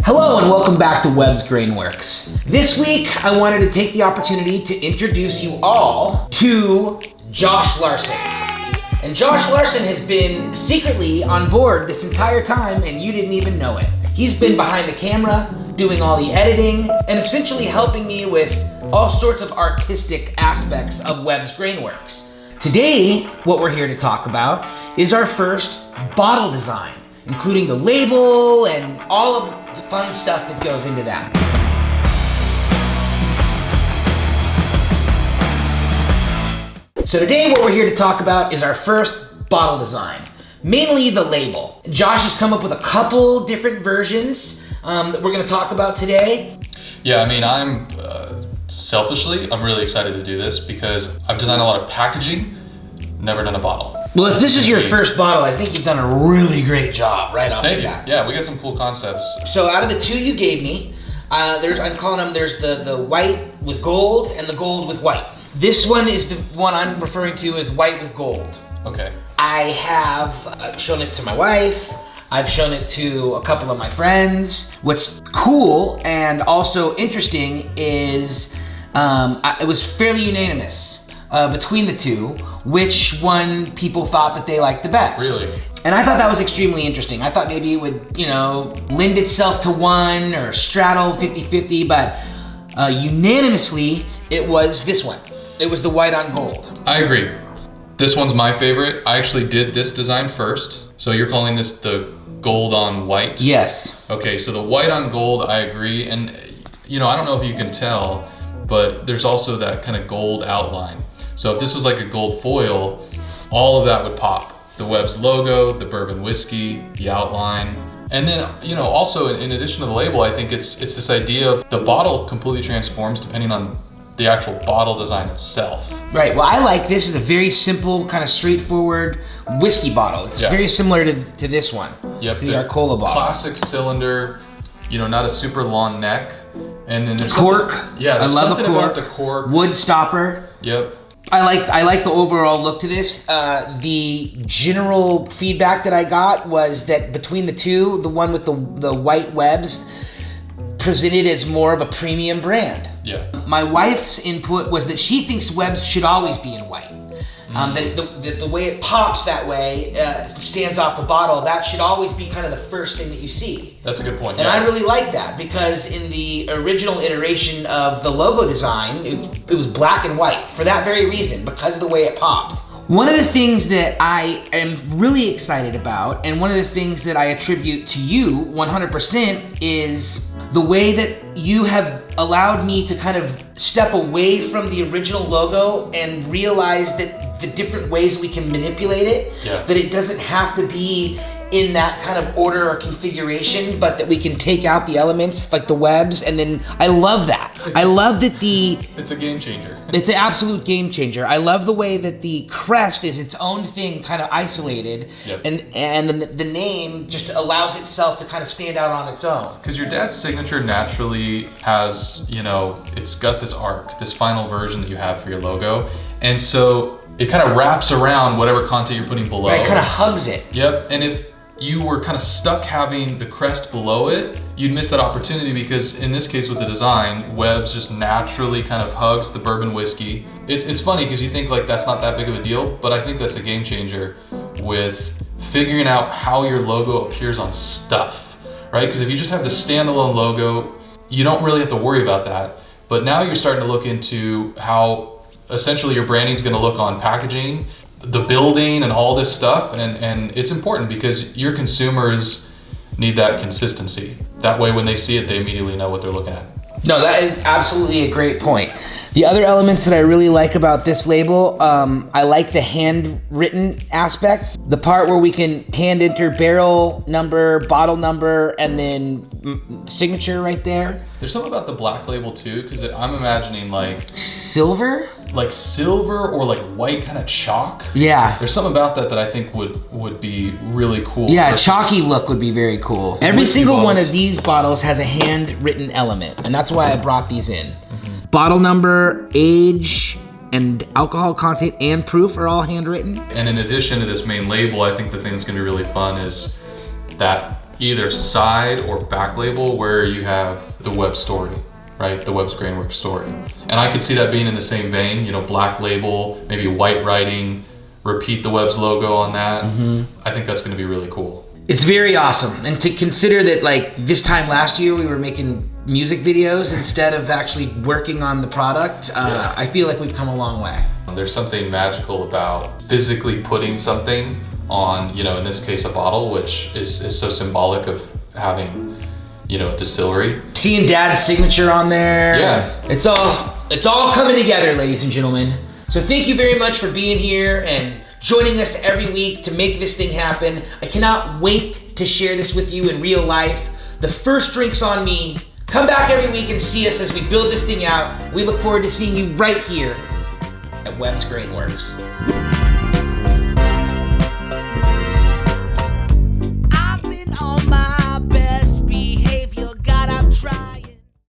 Hello and welcome back to Webb's Grainworks. This week, I wanted to take the opportunity to introduce you all to Josh Larson. And Josh Larson has been secretly on board this entire time and you didn't even know it. He's been behind the camera, doing all the editing, and essentially helping me with all sorts of artistic aspects of Webb's Grainworks. Today, what we're here to talk about is our first bottle design, including the label and all of the fun stuff that goes into that. So today what we're here to talk about is our first bottle design, mainly the label. Josh has come up with a couple different versions that we're gonna talk about today. Yeah, I mean, I'm really excited to do this because I've designed a lot of packaging, never done a bottle. Well, if this is your first bottle, I think you've done a really great job right off the bat. Yeah, we got some cool concepts. So out of the two you gave me, I'm calling them, there's the white with gold and the gold with white. This one is the one I'm referring to as white with gold. Okay. I have shown it to my wife. I've shown it to a couple of my friends. What's cool and also interesting is it was fairly unanimous between the two, which one people thought that they liked the best. Really? And I thought that was extremely interesting. I thought maybe it would, lend itself to one or straddle 50-50, but unanimously, it was this one. It was the white on gold. I agree. This one's my favorite. I actually did this design first. So you're calling this the gold on white? Yes. Okay, so the white on gold, I agree. And, I don't know if you can tell, but there's also that kind of gold outline. So if this was like a gold foil, all of that would pop. The Webb's logo, the bourbon whiskey, the outline. And then, also in addition to the label, I think it's this idea of the bottle completely transforms depending on the actual bottle design itself. Right, well, I like this as a very simple, kind of straightforward whiskey bottle. It's very similar to this one, to the Arcola bottle. Classic cylinder, not a super long neck. And then there's cork. Yeah, there's I love something a cork. about the cork. Wood stopper. Yep. I like the overall look to this. The general feedback that I got was that between the two, the one with the white Webbs presented as more of a premium brand. Yeah. My wife's input was that she thinks Webbs should always be in white. That the way it pops that way, stands off the bottle, that should always be kind of the first thing that you see. That's a good point. And I really like that because in the original iteration of the logo design, it was black and white for that very reason, because of the way it popped. One of the things that I am really excited about, and one of the things that I attribute to you 100%, is the way that you have allowed me to kind of step away from the original logo and realize that the different ways we can manipulate it, that it doesn't have to be in that kind of order or configuration, but that we can take out the elements like the Webbs, and then I love that. I love that it's a game changer. It's an absolute game changer. I love the way that the crest is its own thing, kind of isolated, and the name just allows itself to kind of stand out on its own. Because your dad's signature naturally has, it's got this arc, this final version that you have for your logo, and so it kind of wraps around whatever content you're putting below. Right, it kind of hugs it. Yep, and if you were kind of stuck having the crest below it, you'd miss that opportunity because in this case with the design, Webb's just naturally kind of hugs the bourbon whiskey. It's funny because you think like that's not that big of a deal, but I think that's a game changer with figuring out how your logo appears on stuff, right? Because if you just have the standalone logo, you don't really have to worry about that. But now you're starting to look into how essentially your branding is going to look on packaging, the building and all this stuff, and it's important because your consumers need that consistency. That way when they see it, they immediately know what they're looking at. No, that is absolutely a great point. The other elements that I really like about this label, I like the handwritten aspect. The part where we can hand enter barrel number, bottle number, and then signature right there. There's something about the black label too, because I'm imagining like silver? Like silver or like white kind of chalk. Yeah. There's something about that I think would be really cool. Yeah, a chalky look would be very cool. Every single one of these bottles has a handwritten element, and that's why I brought these in. Bottle number, age, and alcohol content and proof are all handwritten. And in addition to this main label, I think the thing that's gonna be really fun is that, either side or back label where you have the Webb story, right? The Webb's Grainworks story. And I could see that being in the same vein, you know, black label, maybe white writing, repeat the Webb's logo on that. I think that's gonna be really cool. It's very awesome. And to consider that like this time last year we were making music videos instead of actually working on the product, I feel like we've come a long way. There's something magical about physically putting something on, you know, in this case a bottle, which is so symbolic of having, you know, a distillery. Seeing Dad's signature on there. Yeah. It's all coming together, ladies and gentlemen. So thank you very much for being here and joining us every week to make this thing happen. I cannot wait to share this with you in real life. The first drink's on me. Come back every week and see us as we build this thing out. We look forward to seeing you right here at Webb's Grainworks.